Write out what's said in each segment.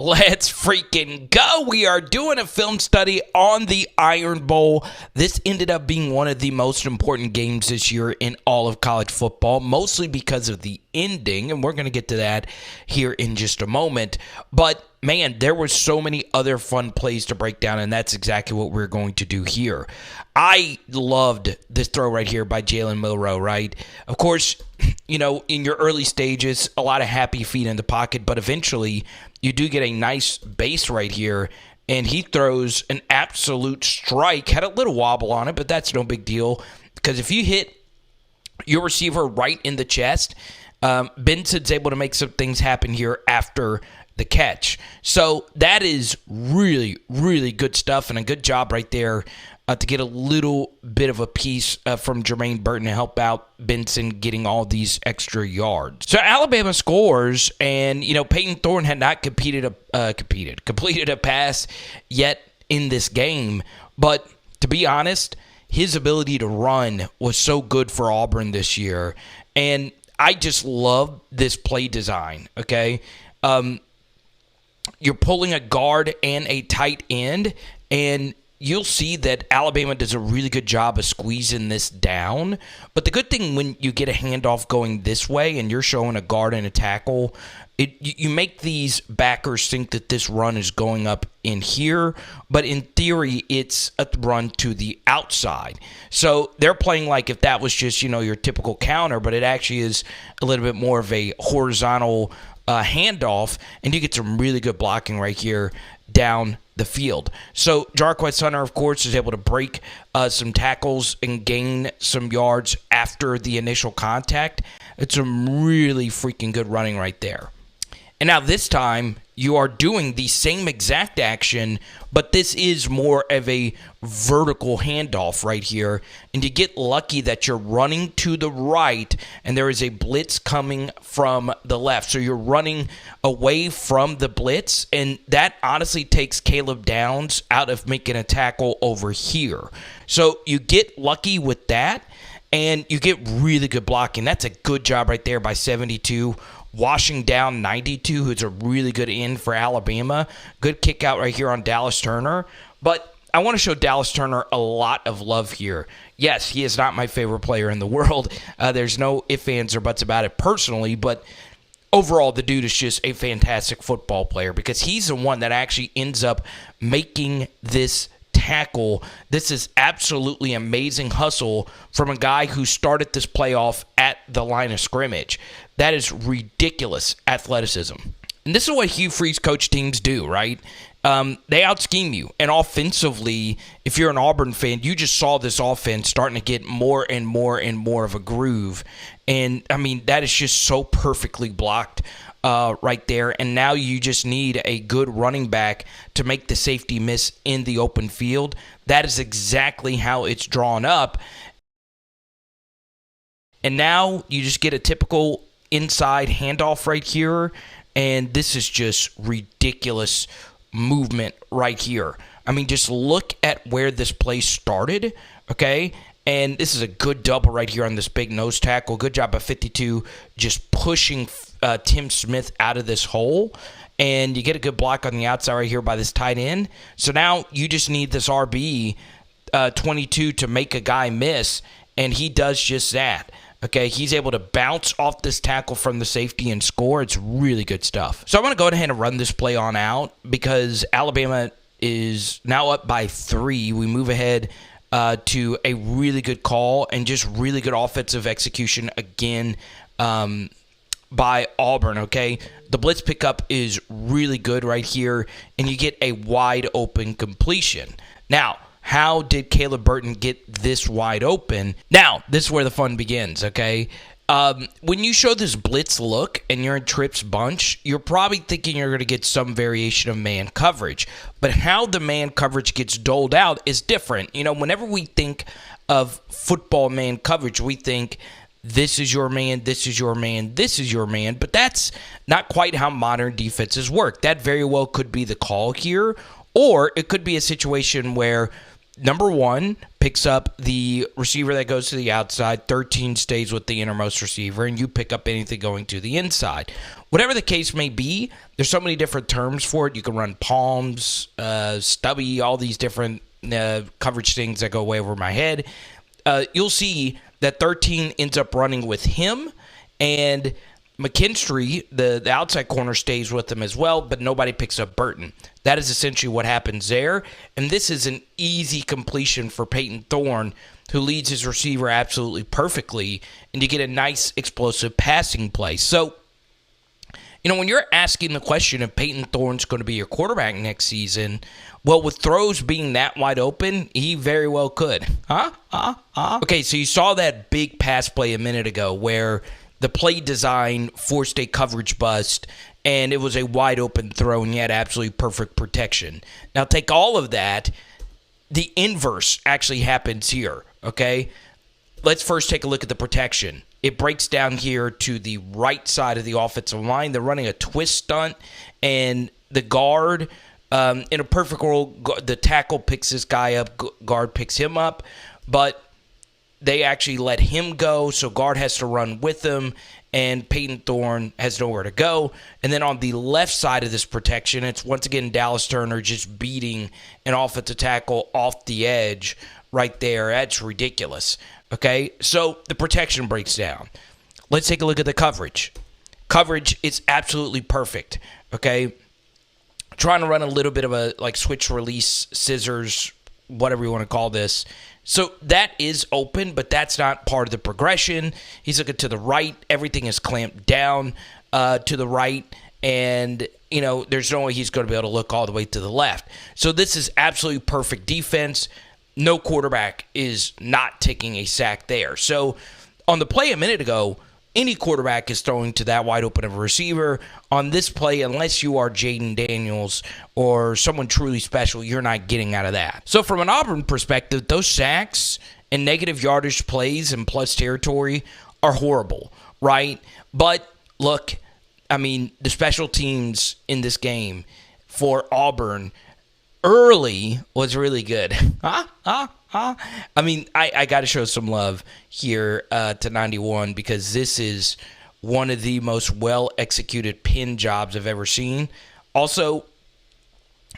Let's freaking go. We are doing a film study on the Iron Bowl. This ended up being one of the most important games this year in all of college football, mostly because of the ending, and we're going to get to that here in just a moment. But man, there were so many other fun plays to break down, and that's exactly what we're going to do here. I loved this throw right here by Jalen Milroe, right? Of course, you know, in your early stages, a lot of happy feet in the pocket, but eventually you do get a nice base right here, and he throws an absolute strike. Had a little wobble on it, but that's no big deal, because if you hit your receiver right in the chest, Benson's able to make some things happen here after the catch. So that is really, really good stuff, and a good job right there to get a little bit of a piece from Jermaine Burton to help out Benson getting all these extra yards. So Alabama scores, and you know Payton Thorne had not completed a pass yet in this game, but to be honest, his ability to run was so good for Auburn this year, and I just love this play design. Okay, you're pulling a guard and a tight end, and you'll see that Alabama does a really good job of squeezing this down. But the good thing when you get a handoff going this way and you're showing a guard and a tackle, you make these backers think that this run is going up in here. But in theory, it's a run to the outside. So they're playing like if that was just, you know, your typical counter, but it actually is a little bit more of a horizontal handoff. And you get some really good blocking right here down the field. So Jarquez Hunter, of course, is able to break some tackles and gain some yards after the initial contact. It's some really freaking good running right there. And now this time, you are doing the same exact action, but this is more of a vertical handoff right here. And you get lucky that you're running to the right, and there is a blitz coming from the left. So you're running away from the blitz, and that honestly takes Caleb Downs out of making a tackle over here. So you get lucky with that, and you get really good blocking. That's a good job right there by 72. Washing down 92, who's a really good end for Alabama. Good kick out right here on Dallas Turner. But I want to show Dallas Turner a lot of love here. Yes, he is not my favorite player in the world. There's no ifs, ands, or buts about it personally, but overall, the dude is just a fantastic football player because he's the one that actually ends up making this tackle. This is absolutely amazing hustle from a guy who started this playoff at the line of scrimmage. That is ridiculous athleticism. And this is what Hugh Freeze coach teams do, right? They out-scheme you. And offensively, if you're an Auburn fan, you just saw this offense starting to get more and more and more of a groove. And, I mean, that is just so perfectly blocked right there. And now you just need a good running back to make the safety miss in the open field. That is exactly how it's drawn up. And now you just get a typical inside handoff right here. And this is just ridiculous movement right here. I mean, just look at where this play started, okay? And this is a good double right here on this big nose tackle. Good job by 52 just pushing Tim Smith out of this hole. And you get a good block on the outside right here by this tight end. So now you just need this RB 22 to make a guy miss, and he does just that. Okay, he's able to bounce off this tackle from the safety and score. It's really good stuff. So I want to go ahead and run this play on out because Alabama is now up by 3. We move ahead to a really good call and just really good offensive execution again by Auburn, okay? The blitz pickup is really good right here, and you get a wide open completion. Now, how did Caleb Burton get this wide open? Now, this is where the fun begins, okay? When you show this blitz look and you're in Tripp's bunch, you're probably thinking you're going to get some variation of man coverage. But how the man coverage gets doled out is different. You know, whenever we think of football man coverage, we think this is your man, this is your man, this is your man. But that's not quite how modern defenses work. That very well could be the call here, or it could be a situation where number 1 picks up the receiver that goes to the outside, 13 stays with the innermost receiver, and you pick up anything going to the inside. Whatever the case may be, there's so many different terms for it. You can run palms, stubby, all these different coverage things that go way over my head. You'll see that 13 ends up running with him, and McKinstry, the outside corner, stays with him as well, but nobody picks up Burton. That is essentially what happens there, and this is an easy completion for Payton Thorne, who leads his receiver absolutely perfectly, and you get a nice explosive passing play. So, when you're asking the question if Payton Thorne's going to be your quarterback next season, well, with throws being that wide open, he very well could. Okay, so you saw that big pass play a minute ago where the play design forced a coverage bust, and it was a wide open throw, and you had absolutely perfect protection. Now, take all of that. The inverse actually happens here, okay? Let's first take a look at the protection. It breaks down here to the right side of the offensive line. They're running a twist stunt, and the guard, in a perfect world, the tackle picks this guy up, guard picks him up, but they actually let him go, so guard has to run with him, and Payton Thorne has nowhere to go. And then on the left side of this protection, it's once again Dallas Turner just beating an offensive tackle off the edge right there. That's ridiculous. Okay, so the protection breaks down. Let's take a look at the coverage. Coverage is absolutely perfect. Okay, trying to run a little bit of a switch release scissors, whatever you want to call this. So that is open, but that's not part of the progression. He's looking to the right. Everything is clamped down to the right, and there's no way he's going to be able to look all the way to the left. So this is absolutely perfect defense. No quarterback is not taking a sack there. So on the play a minute ago, any quarterback is throwing to that wide open of a receiver. On this play, unless you are Jaden Daniels or someone truly special, you're not getting out of that. So from an Auburn perspective, those sacks and negative yardage plays in plus territory are horrible, right? But look, the special teams in this game for Auburn early was really good. I got to show some love here to 91 because this is one of the most well-executed pin jobs I've ever seen. Also,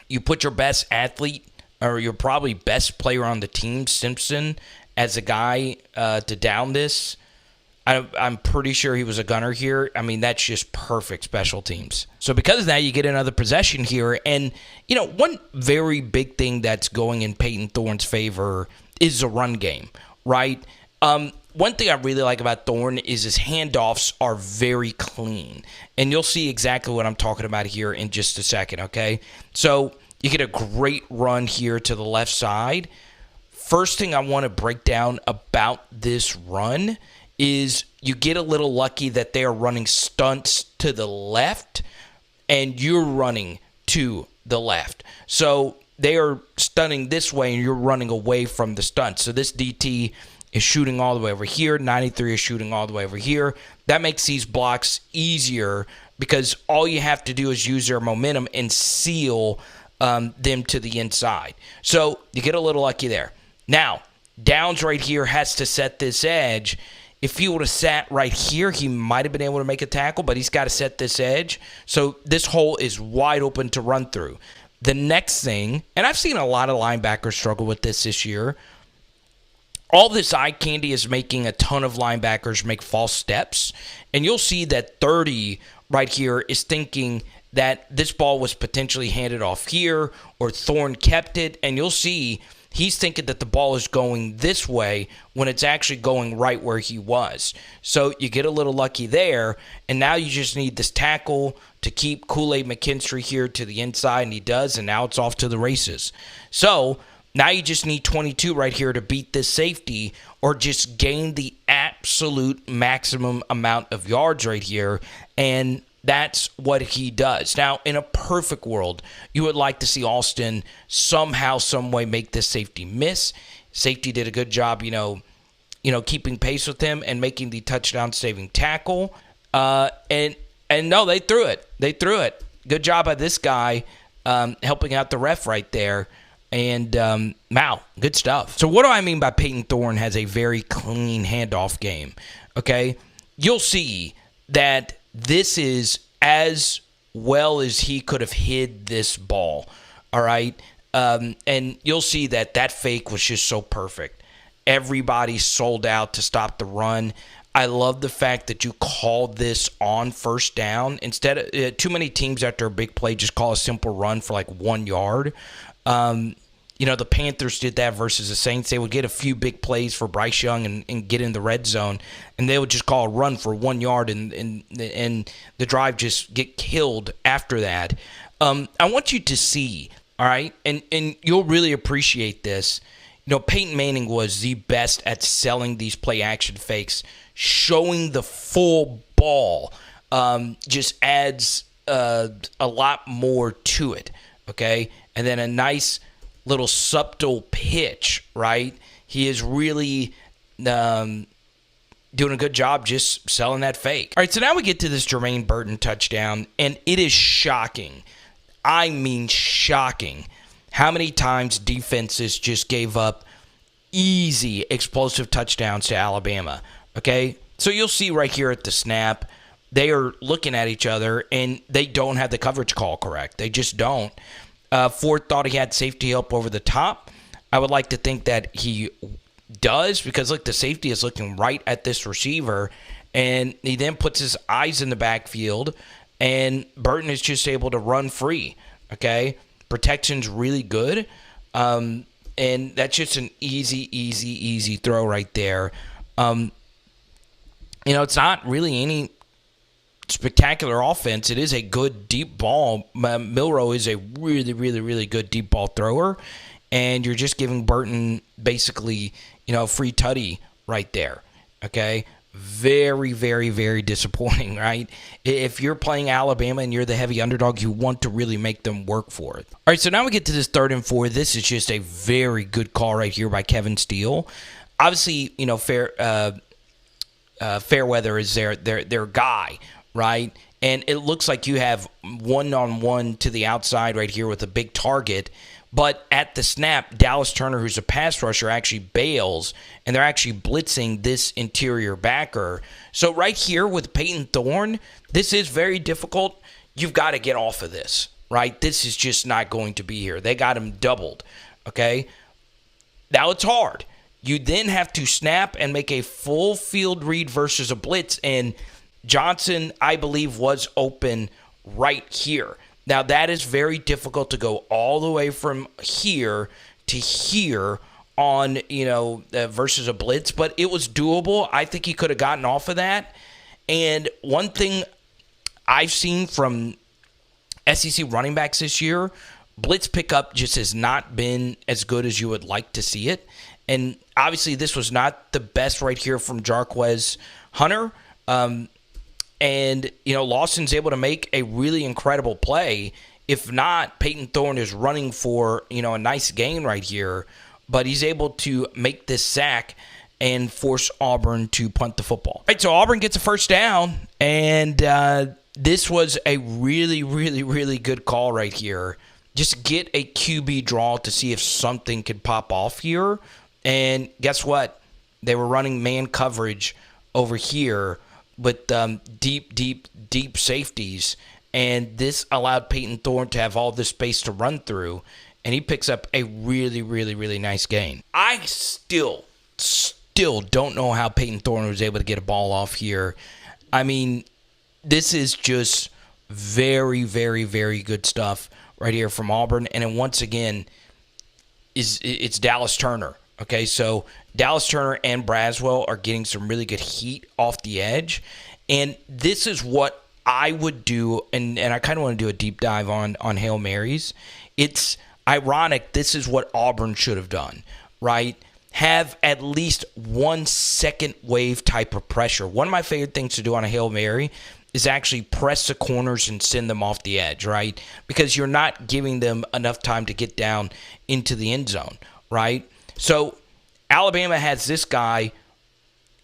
you put your best athlete or your probably best player on the team, Simpson, as a guy to down this. I'm pretty sure he was a gunner here. That's just perfect special teams. So because of that, you get another possession here. And, one very big thing that's going in Payton Thorne's favor is the run game, right? One thing I really like about Thorne is his handoffs are very clean. And you'll see exactly what I'm talking about here in just a second, okay? So you get a great run here to the left side. First thing I want to break down about this run is you get a little lucky that they are running stunts to the left and you're running to the left. So they are stunting this way and you're running away from the stunt. So this DT is shooting all the way over here. 93 is shooting all the way over here. That makes these blocks easier because all you have to do is use their momentum and seal them to the inside. So you get a little lucky there. Now, Downs right here has to set this edge. If he would have sat right here, he might have been able to make a tackle, but he's got to set this edge. So this hole is wide open to run through. The next thing, and I've seen a lot of linebackers struggle with this year, all this eye candy is making a ton of linebackers make false steps. And you'll see that 30 right here is thinking that this ball was potentially handed off here or Thorne kept it. And you'll see he's thinking that the ball is going this way when it's actually going right where he was. So you get a little lucky there, and now you just need this tackle to keep Kool-Aid McKinstry here to the inside, and he does, and now it's off to the races. So now you just need 22 right here to beat this safety or just gain the absolute maximum amount of yards right here, and that's what he does. Now, in a perfect world, you would like to see Alston somehow, some way make this safety miss. Safety did a good job, keeping pace with him and making the touchdown-saving tackle. And no, they threw it. They threw it. Good job by this guy helping out the ref right there. And, wow, good stuff. So what do I mean by Payton Thorne has a very clean handoff game? Okay, you'll see that this is as well as he could have hid this ball, all right? And you'll see that that fake was just so perfect. Everybody sold out to stop the run. I love the fact that you called this on first down. Instead of too many teams after a big play just call a simple run for like 1 yard. The Panthers did that versus the Saints. They would get a few big plays for Bryce Young and get in the red zone, and they would just call a run for 1 yard, and the drive just get killed after that. I want you to see, all right, and you'll really appreciate this. Peyton Manning was the best at selling these play-action fakes. Showing the full ball just adds a lot more to it, okay? And then a nice little subtle pitch, right? He is really doing a good job just selling that fake. All right, so now we get to this Jermaine Burton touchdown, and it is shocking. I mean shocking how many times defenses just gave up easy, explosive touchdowns to Alabama, okay? So you'll see right here at the snap, they are looking at each other, and they don't have the coverage call correct. They just don't. Ford thought he had safety help over the top. I would like to think that he does because, look, the safety is looking right at this receiver, and he then puts his eyes in the backfield, and Burton is just able to run free, okay? Protection's really good, and that's just an easy throw right there. It's not really any spectacular offense. It is a good deep ball. Milroe is a really good deep ball thrower, and you're just giving Burton basically, free tutty right there, okay? Very disappointing, right? If you're playing Alabama and you're the heavy underdog, you want to really make them work for it. All right, so now we get to this 3rd and 4. This is just a very good call right here by Kevin Steele. Obviously, Fairweather is their guy, right? And it looks like you have one-on-one to the outside right here with a big target. But at the snap, Dallas Turner, who's a pass rusher, actually bails, and they're actually blitzing this interior backer. So right here with Payton Thorne, this is very difficult. You've got to get off of this, right? This is just not going to be here. They got him doubled, okay? Now it's hard. You then have to snap and make a full field read versus a blitz, and Johnson, I believe, was open right here. Now, that is very difficult to go all the way from here to here on, versus a blitz, but it was doable. I think he could have gotten off of that. And one thing I've seen from SEC running backs this year, blitz pickup just has not been as good as you would like to see it. And obviously, this was not the best right here from Jarquez Hunter. And, Lawson's able to make a really incredible play. If not, Payton Thorne is running for, a nice gain right here. But he's able to make this sack and force Auburn to punt the football. All right, so Auburn gets a first down. And this was a really good call right here. Just get a QB draw to see if something could pop off here. And guess what? They were running man coverage over here with deep safeties, and this allowed Payton Thorne to have all this space to run through, and he picks up a really nice gain. I still don't know how Payton Thorne was able to get a ball off here. I mean, this is just very good stuff right here from Auburn, and then once again, it's Dallas Turner. Okay, so Dallas Turner and Braswell are getting some really good heat off the edge. And this is what I would do, and I kind of want to do a deep dive on Hail Marys. It's ironic. This is what Auburn should have done, right? Have at least 1 second wave type of pressure. One of my favorite things to do on a Hail Mary is actually press the corners and send them off the edge, right? Because you're not giving them enough time to get down into the end zone, right? So Alabama has this guy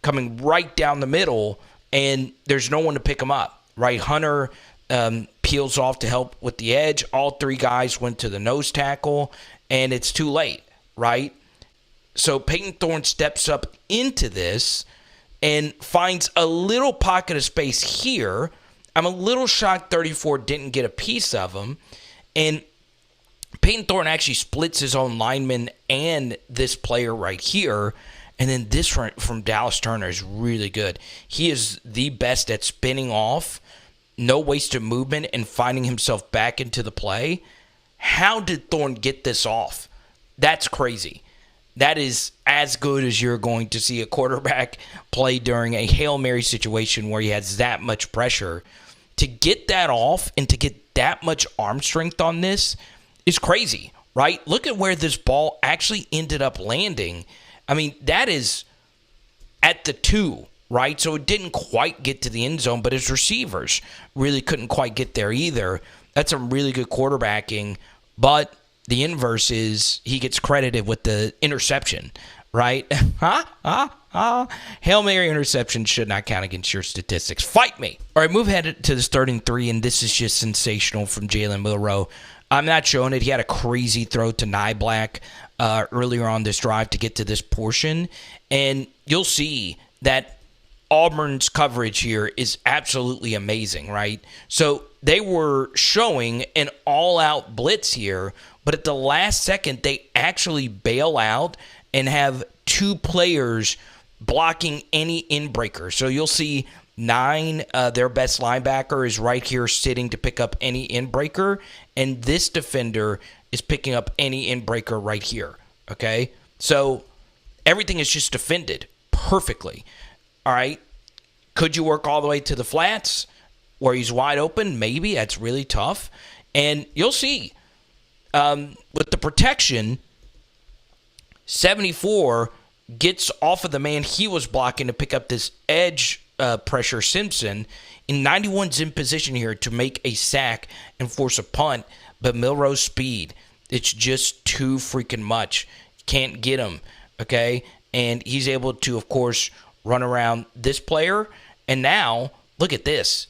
coming right down the middle, and there's no one to pick him up, right? Hunter, peels off to help with the edge. All three guys went to the nose tackle, and it's too late, right? So Payton Thorne steps up into this and finds a little pocket of space here. I'm a little shocked 34 didn't get a piece of him. And Payton Thorne actually splits his own lineman and this player right here. And then this from Dallas Turner is really good. He is the best at spinning off, no wasted movement, and finding himself back into the play. How did Thorne get this off? That's crazy. That is as good as you're going to see a quarterback play during a Hail Mary situation where he has that much pressure. To get that off and to get that much arm strength on this is crazy, right? Look at where this ball actually ended up landing. I mean, that is at the 2, right? So it didn't quite get to the end zone, but his receivers really couldn't quite get there either. That's some really good quarterbacking, but the inverse is he gets credited with the interception, right? Hail Mary interception should not count against your statistics. Fight me. All right, move ahead to this 3rd and 3, and this is just sensational from Jalen Milroe. I'm not showing it. He had a crazy throw to Nyblack earlier on this drive to get to this portion, and you'll see that Auburn's coverage here is absolutely amazing, right? So they were showing an all-out blitz here, but at the last second, they actually bail out and have 2 players blocking any in-breaker. So you'll see 9, their best linebacker, is right here sitting to pick up any in-breaker, and this defender is picking up any in-breaker right here, okay? So everything is just defended perfectly, all right? Could you work all the way to the flats where he's wide open? Maybe. That's really tough. And you'll see with the protection, 74 gets off of the man he was blocking to pick up this edge pressure Simpson. In 91's in position here to make a sack and force a punt, but Milroe's speed, it's just too freaking much. Can't get him, okay? And he's able to, of course, run around this player. And now, look at this.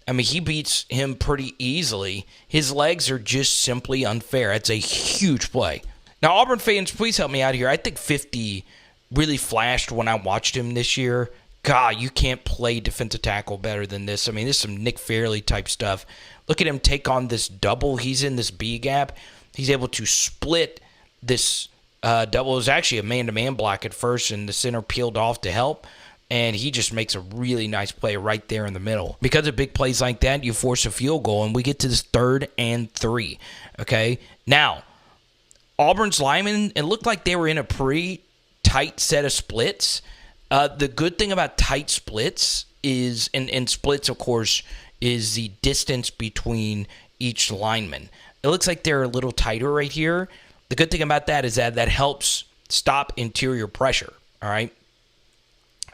I mean, he beats him pretty easily. His legs are just simply unfair. It's a huge play. Now, Auburn fans, please help me out here. I think 50 really flashed when I watched him this year. God, you can't play defensive tackle better than this. I mean, this is some Nick Fairley type stuff. Look at him take on this double. He's in this B gap. He's able to split this double. It was actually a man-to-man block at first, and the center peeled off to help. And he just makes a really nice play right there in the middle. Because of big plays like that, you force a field goal, and we get to this 3rd and 3. Okay? Now, Auburn's linemen, it looked like they were in a pretty tight set of splits. The good thing about tight splits is, and splits, of course, is the distance between each lineman. It looks like they're a little tighter right here. The good thing about that is that helps stop interior pressure, all right?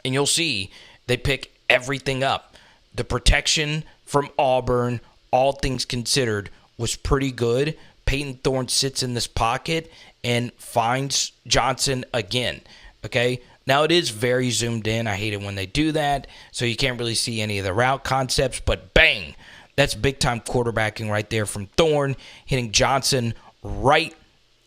And you'll see they pick everything up. The protection from Auburn, all things considered, was pretty good. Payton Thorne sits in this pocket and finds Johnson again, okay? Now, it is very zoomed in. I hate it when they do that, so you can't really see any of the route concepts, but bang, that's big-time quarterbacking right there from Thorne, hitting Johnson right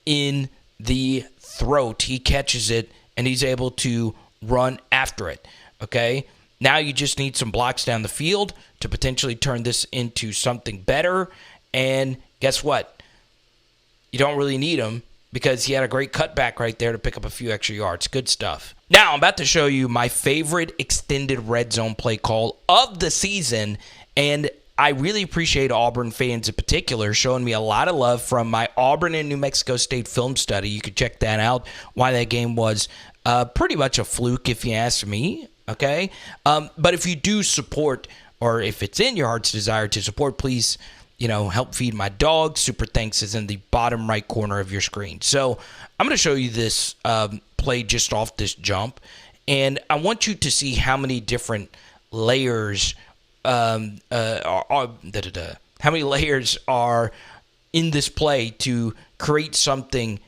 in the throat. He catches it, and he's able to run after it, okay? Now you just need some blocks down the field to potentially turn this into something better, and guess what? You don't really need them because he had a great cutback right there to pick up a few extra yards. Good stuff. Now I'm about to show you my favorite extended red zone play call of the season, and I really appreciate Auburn fans in particular showing me a lot of love from my Auburn and New Mexico State film study. You can check that out, why that game was pretty much a fluke if you ask me, okay? But if you do support, or if it's in your heart's desire to support, please, help feed my dog. Super thanks is in the bottom right corner of your screen. So I'm going to show you this play just off this jump, and I want you to see how many different layers how many layers are in this play to create something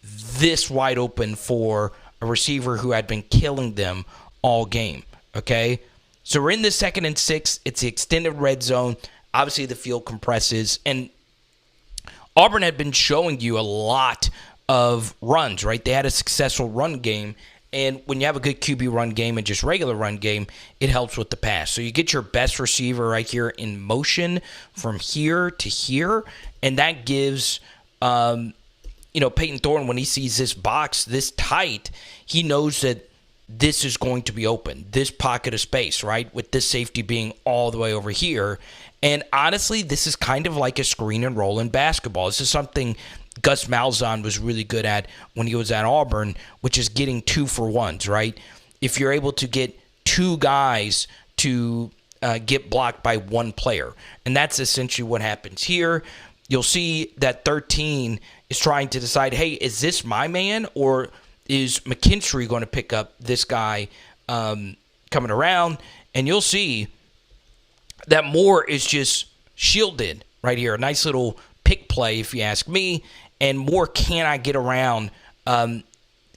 this wide open for a receiver who had been killing them all game, okay? So we're in the 2nd and 6. It's the extended red zone. Obviously, the field compresses, and Auburn had been showing you a lot of runs, right? They had a successful run game, and when you have a good QB run game and just regular run game, it helps with the pass. So you get your best receiver right here in motion from here to here, and that gives Payton Thorne, when he sees this box this tight, he knows that this is going to be open, this pocket of space, right, with this safety being all the way over here. And honestly, this is kind of like a screen and roll in basketball. This is something Gus Malzahn was really good at when he was at Auburn, which is getting 2-for-1s, right? If you're able to get two guys to get blocked by one player. And that's essentially what happens here. You'll see that 13 is trying to decide, hey, is this my man, or is McKinstry going to pick up this guy coming around? And you'll see that Moore is just shielded right here. A nice little pick play, if you ask me. And Moore cannot get around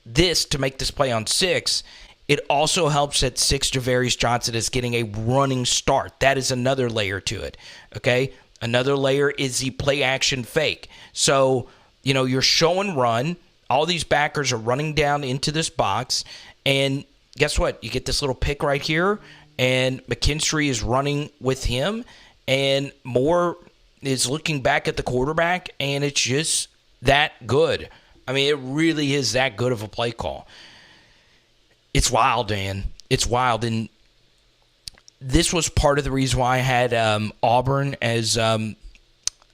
this to make this play on 6. It also helps that 6 Javarius Johnson is getting a running start. That is another layer to it, okay? Another layer is the play action fake. So, you're show and run. All these backers are running down into this box. And guess what? You get this little pick right here, and McKinstry is running with him, and Moore is looking back at the quarterback, and it's just that good. I mean, it really is that good of a play call. It's wild, man. It's wild. And this was part of the reason why I had Auburn as one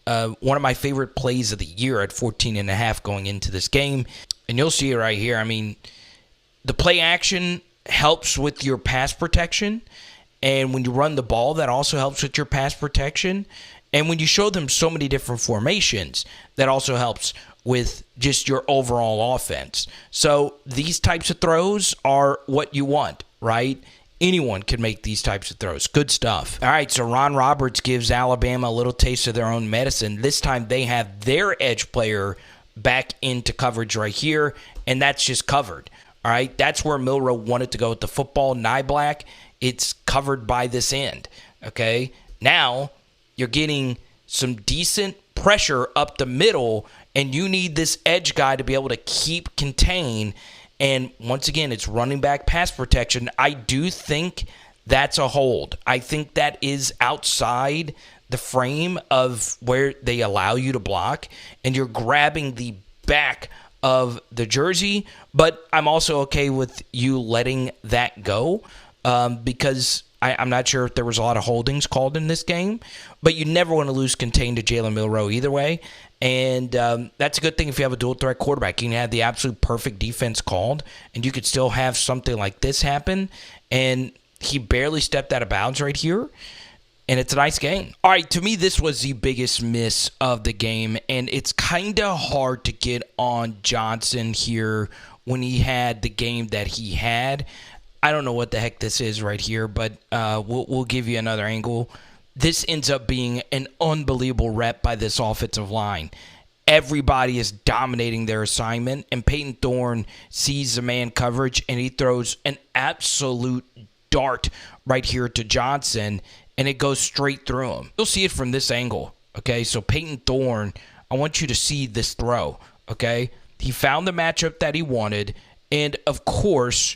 of my favorite plays of the year at 14.5 going into this game. And you'll see it right here. I mean, the play action helps with your pass protection. And when you run the ball, that also helps with your pass protection. And when you show them so many different formations, that also helps with just your overall offense. So these types of throws are what you want, right? Anyone can make these types of throws. Good stuff. All right, so Ron Roberts gives Alabama a little taste of their own medicine. This time they have their edge player back into coverage right here, and that's just covered. All right, that's where Milroe wanted to go with the football. Nyblack, it's covered by this end, okay? Now you're getting some decent pressure up the middle, and you need this edge guy to be able to keep contained. And once again, it's running back pass protection. I do think that's a hold. I think that is outside the frame of where they allow you to block, and you're grabbing the back of the jersey. But I'm also okay with you letting that go because I'm not sure if there was a lot of holdings called in this game, but you never want to lose contain to Jalen Milroe either way. And that's a good thing if you have a dual-threat quarterback. You can have the absolute perfect defense called, and you could still have something like this happen. And he barely stepped out of bounds right here, and it's a nice game. All right, to me, this was the biggest miss of the game, and it's kind of hard to get on Johnson here when he had the game that he had. I don't know what the heck this is right here, but we'll give you another angle. This ends up being an unbelievable rep by this offensive line. Everybody is dominating their assignment, and Payton Thorne sees the man coverage, and he throws an absolute dart right here to Johnson, and it goes straight through him. You'll see it from this angle, okay? So Payton Thorne, I want you to see this throw, okay? He found the matchup that he wanted, and of course,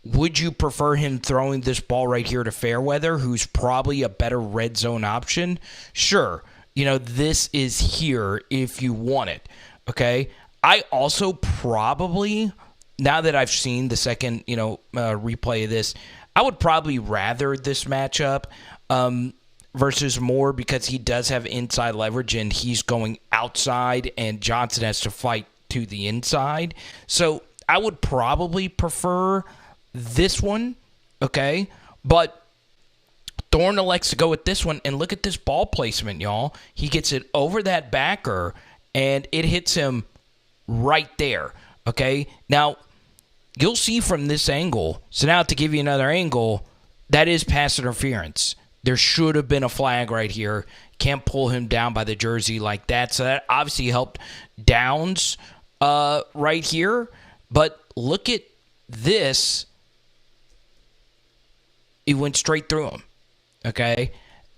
would you prefer him throwing this ball right here to Fairweather, who's probably a better red zone option? Sure. This is here if you want it, okay? I also probably, now that I've seen the second, replay of this, I would probably rather this matchup versus Moore because he does have inside leverage and he's going outside and Johnson has to fight to the inside. So I would probably prefer this one, okay? But Thorne elects to go with this one, and look at this ball placement, y'all. He gets it over that backer, and it hits him right there, okay? Now, you'll see from this angle, so now to give you another angle, that is pass interference. There should have been a flag right here. Can't pull him down by the jersey like that, so that obviously helped Downs right here. But look at this. He went straight through him, okay?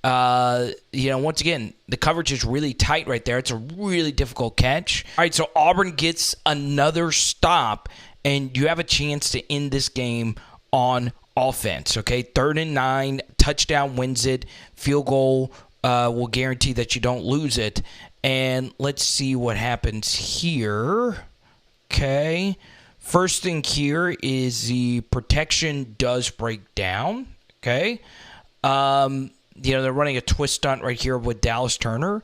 Once again, the coverage is really tight right there. It's a really difficult catch. All right, so Auburn gets another stop, and you have a chance to end this game on offense, okay? 3rd and 9, touchdown wins it. Field goal will guarantee that you don't lose it. And let's see what happens here. Okay. First thing here is the protection does break down. Okay. They're running a twist stunt right here with Dallas Turner,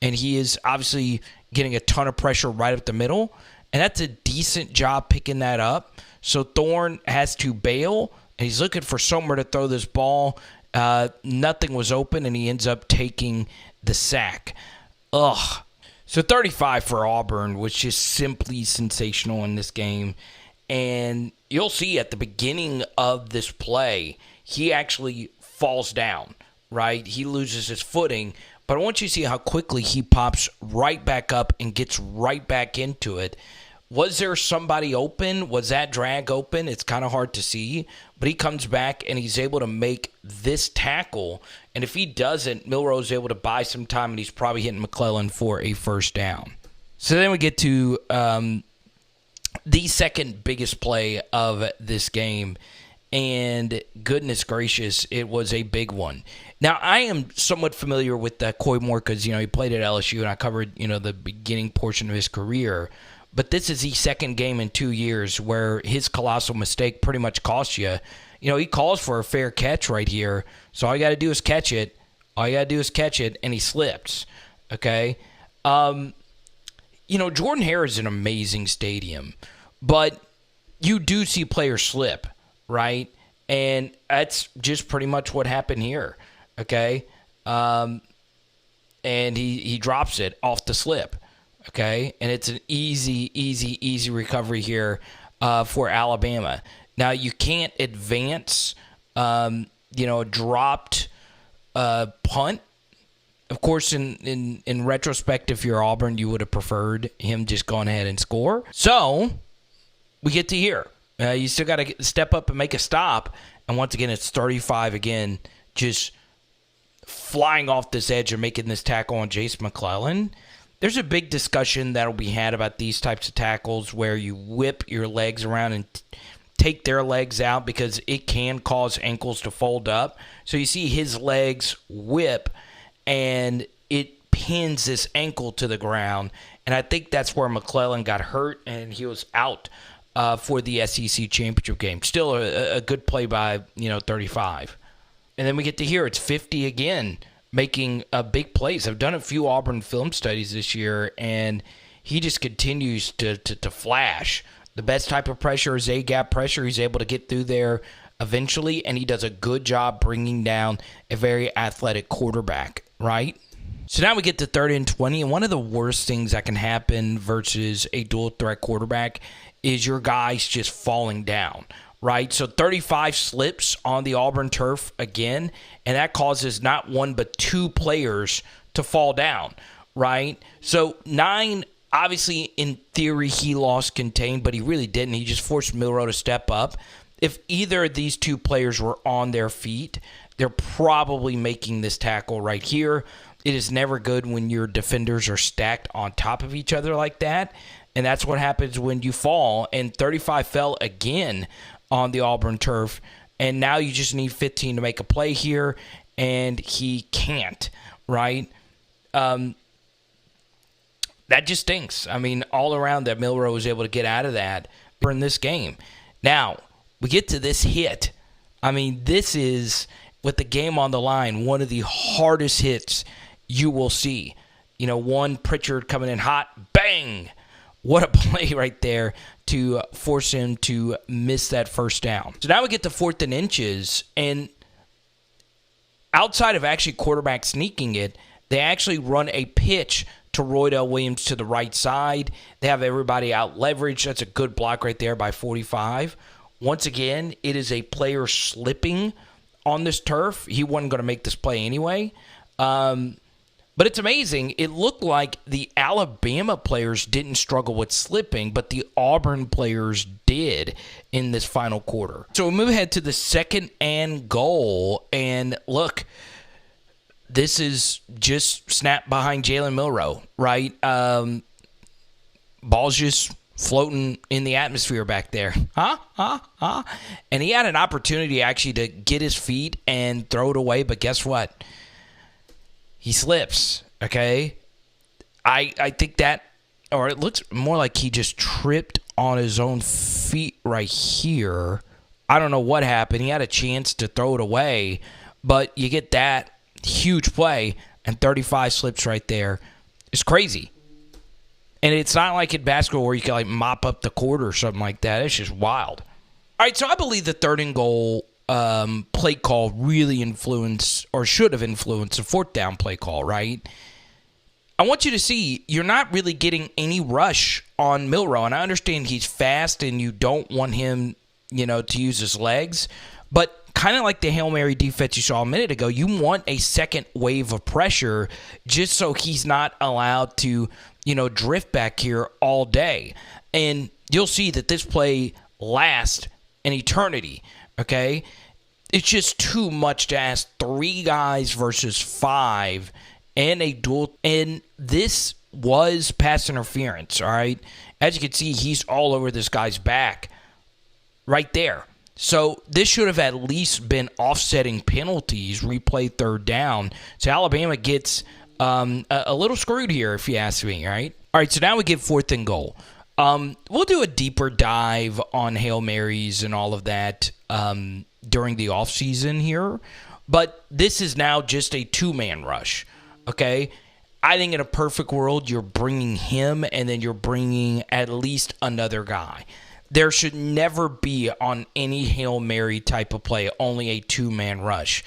and he is obviously getting a ton of pressure right up the middle, and that's a decent job picking that up. So Thorne has to bail, and he's looking for somewhere to throw this ball. Nothing was open, and he ends up taking the sack. Ugh. So 35 for Auburn was just simply sensational in this game. And you'll see at the beginning of this play, he actually falls down, right? He loses his footing. But I want you to see how quickly he pops right back up and gets right back into it. Was there somebody open? Was that drag open? It's kind of hard to see. But he comes back and he's able to make this tackle. And if he doesn't, Milroe's able to buy some time, and he's probably hitting McClellan for a first down. So then we get to the second biggest play of this game. And goodness gracious, it was a big one. Now, I am somewhat familiar with Coy Moore because, he played at LSU, and I covered, the beginning portion of his career. But this is the second game in 2 years where his colossal mistake pretty much cost you. He calls for a fair catch right here. So all you got to do is catch it. And he slips. Okay? Jordan Hare is an amazing stadium. But you do see players slip, right? And that's just pretty much what happened here. Okay? And he drops it off the slip. Okay, and it's an easy recovery here for Alabama. Now, you can't advance, a dropped punt. Of course, in retrospect, if you're Auburn, you would have preferred him just going ahead and score. So, we get to here. You still got to step up and make a stop. And once again, it's 35 again, just flying off this edge and making this tackle on Jace McClellan. There's a big discussion that will be had about these types of tackles where you whip your legs around and take their legs out because it can cause ankles to fold up. So you see his legs whip, and it pins this ankle to the ground. And I think that's where McClellan got hurt, and he was out for the SEC championship game. Still a good play by, 35. And then we get to here. It's 50 again. Making big plays. I've done a few Auburn film studies this year, and he just continues to flash. The best type of pressure is A-gap pressure. He's able to get through there eventually, and he does a good job bringing down a very athletic quarterback, right? So now we get to 3rd and 20, and one of the worst things that can happen versus a dual-threat quarterback is your guys just falling down. Right, so 35 slips on the Auburn turf again, and that causes not one but two players to fall down, right? So 9, obviously, in theory, he lost contained, but he really didn't. He just forced Milroe to step up. If either of these two players were on their feet, they're probably making this tackle right here. It is never good when your defenders are stacked on top of each other like that, and that's what happens when you fall, and 35 fell again on the Auburn turf, and now you just need 15 to make a play here, and he can't, right? That just stinks. I mean, all around that Milroe was able to get out of that in this game. Now, we get to this hit. I mean, this is, with the game on the line, one of the hardest hits you will see. One Pritchard coming in hot, bang! What a play right there to force him to miss that first down. So now we get to 4th and inches, and outside of actually quarterback sneaking it, they actually run a pitch to Roydell Williams to the right side. They have everybody out leveraged. That's a good block right there by 45. Once again, it is a player slipping on this turf. He wasn't going to make this play anyway. But it's amazing. It looked like the Alabama players didn't struggle with slipping, but the Auburn players did in this final quarter. So we move ahead to the 2nd and goal. And look, this is just snap behind Jalen Milroe, right? Ball's just floating in the atmosphere back there. And he had an opportunity actually to get his feet and throw it away, but guess what? He slips, okay? I think that, or it looks more like he just tripped on his own feet right here. I don't know what happened. He had a chance to throw it away, but you get that huge play, and 35 slips right there. It's crazy. And it's not like in basketball where you can like mop up the court or something like that. It's just wild. All right, so I believe the 3rd and goal play call really influenced, or should have influenced, the 4th down play call, right? I want you to see you're not really getting any rush on Milroe. And I understand he's fast and you don't want him, to use his legs. But kind of like the Hail Mary defense you saw a minute ago, you want a second wave of pressure just so he's not allowed to, drift back here all day. And you'll see that this play lasts an eternity, okay? It's just too much to ask 3 guys versus 5 and a duel. And this was pass interference, all right? As you can see, he's all over this guy's back right there. So this should have at least been offsetting penalties, replay 3rd down. So Alabama gets a little screwed here, if you ask me, right? All right, so now we get 4th and goal. We'll do a deeper dive on Hail Marys and all of that during the offseason here. But this is now just a 2-man rush, okay? I think in a perfect world, you're bringing him and then you're bringing at least another guy. There should never be on any Hail Mary type of play only a 2-man rush.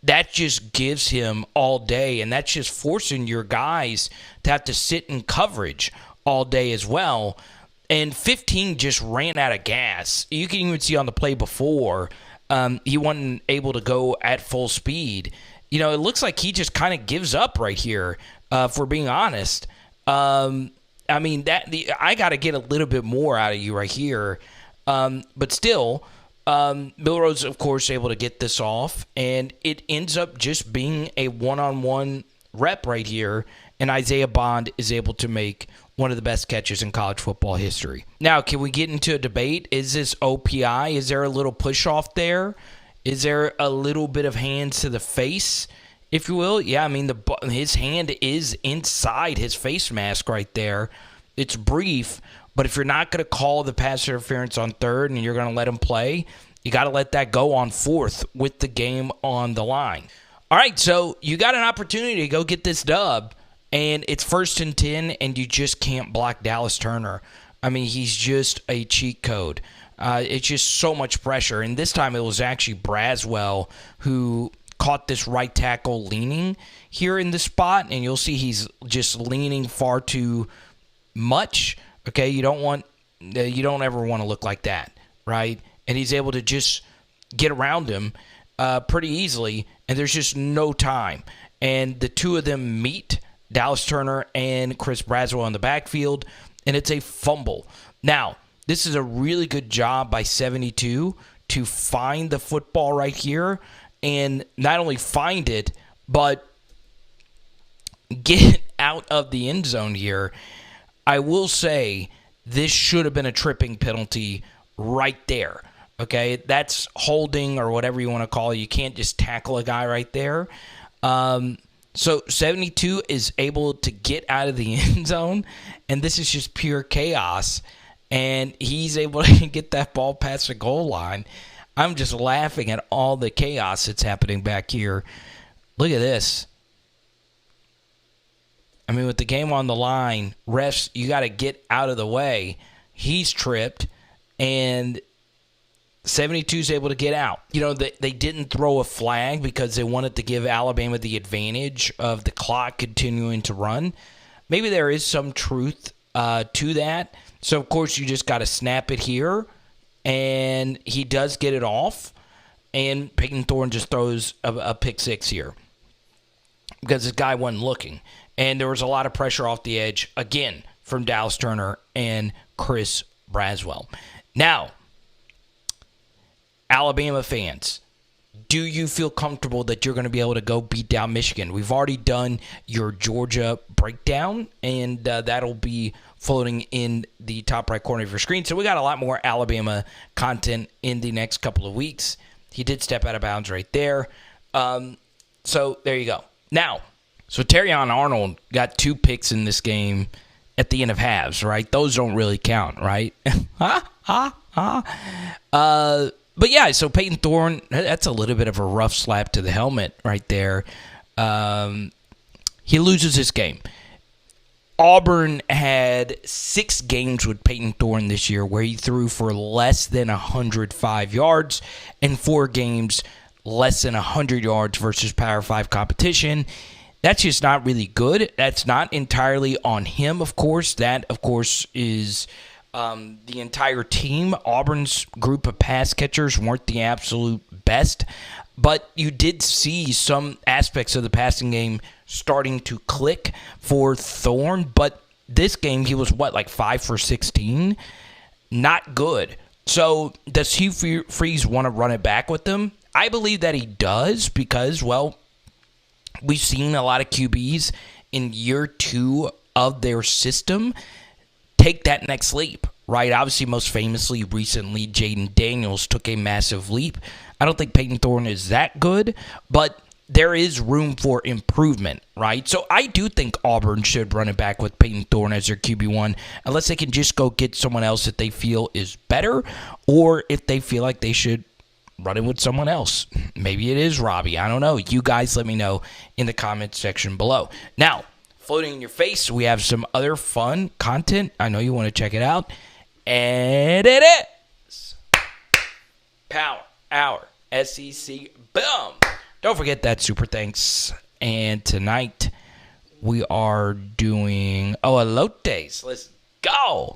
That just gives him all day, and that's just forcing your guys to have to sit in coverage all day as well. And 15 just ran out of gas. You can even see on the play before, he wasn't able to go at full speed. It looks like he just kind of gives up right here, if we're being honest. I got to get a little bit more out of you right here. But still, Milroe's, of course, able to get this off, and it ends up just being a one-on-one rep right here, and Isaiah Bond is able to make one of the best catches in college football history. Now, can we get into a debate? Is this OPI? Is there a little push-off there? Is there a little bit of hands to the face, if you will? Yeah, his hand is inside his face mask right there. It's brief, but if you're not going to call the pass interference on 3rd and you're going to let him play, you got to let that go on 4th with the game on the line. All right, so you got an opportunity to go get this dub, and it's 1st and 10, and you just can't block Dallas Turner. He's just a cheat code. It's just so much pressure, and this time it was actually Braswell who caught this right tackle leaning here in the spot, and you'll see he's just leaning far too much. Okay, you don't ever want to look like that, right? And he's able to just get around him pretty easily, and there's just no time. And the two of them meet, Dallas Turner and Chris Braswell in the backfield, and it's a fumble. Now, this is a really good job by 72 to find the football right here, and not only find it, but get out of the end zone here. I will say this should have been a tripping penalty right there. Okay, that's holding or whatever you want to call it. You can't just tackle a guy right there. So 72 is able to get out of the end zone, and this is just pure chaos. And he's able to get that ball past the goal line. I'm just laughing at all the chaos that's happening back here. Look at this. With the game on the line, refs, you got to get out of the way. He's tripped, and 72 is able to get out. They didn't throw a flag because they wanted to give Alabama the advantage of the clock continuing to run. Maybe there is some truth to that. So, of course, you just got to snap it here, and he does get it off, and Payton Thorne just throws a pick six here because this guy wasn't looking. And there was a lot of pressure off the edge, again, from Dallas Turner and Chris Braswell. Now, Alabama fans, do you feel comfortable that you're going to be able to go beat down Michigan? We've already done your Georgia breakdown, and that'll be floating in the top right corner of your screen. So we got a lot more Alabama content in the next couple of weeks. He did step out of bounds right there. So there you go. Now, so Terrion Arnold got 2 picks in this game at the end of halves, right? Those don't really count, right? But yeah, so Payton Thorne, that's a little bit of a rough slap to the helmet right there. He loses this game. Auburn had 6 games with Payton Thorne this year where he threw for less than 105 yards, and 4 games less than 100 yards versus Power 5 competition. That's just not really good. That's not entirely on him, of course. That, of course, is the entire team. Auburn's group of pass catchers weren't the absolute best, but you did see some aspects of the passing game starting to click for Thorne. But this game, he was, like 5 for 16? Not good. So does Hugh Freeze want to run it back with them? I believe that he does because, well, we've seen a lot of QBs in year 2 of their system take that next leap, right? Obviously, most famously, recently, Jaden Daniels took a massive leap. I don't think Payton Thorne is that good, but there is room for improvement, right? So I do think Auburn should run it back with Payton Thorne as their QB1, unless they can just go get someone else that they feel is better, or if they feel like they should run it with someone else. Maybe it is Robbie. I don't know. You guys let me know in the comments section below. Now, floating in your face, we have some other fun content. I know you want to check it out. And it is Power Hour SEC. Boom. Don't forget that super thanks. And tonight we are doing elotes. Let's go.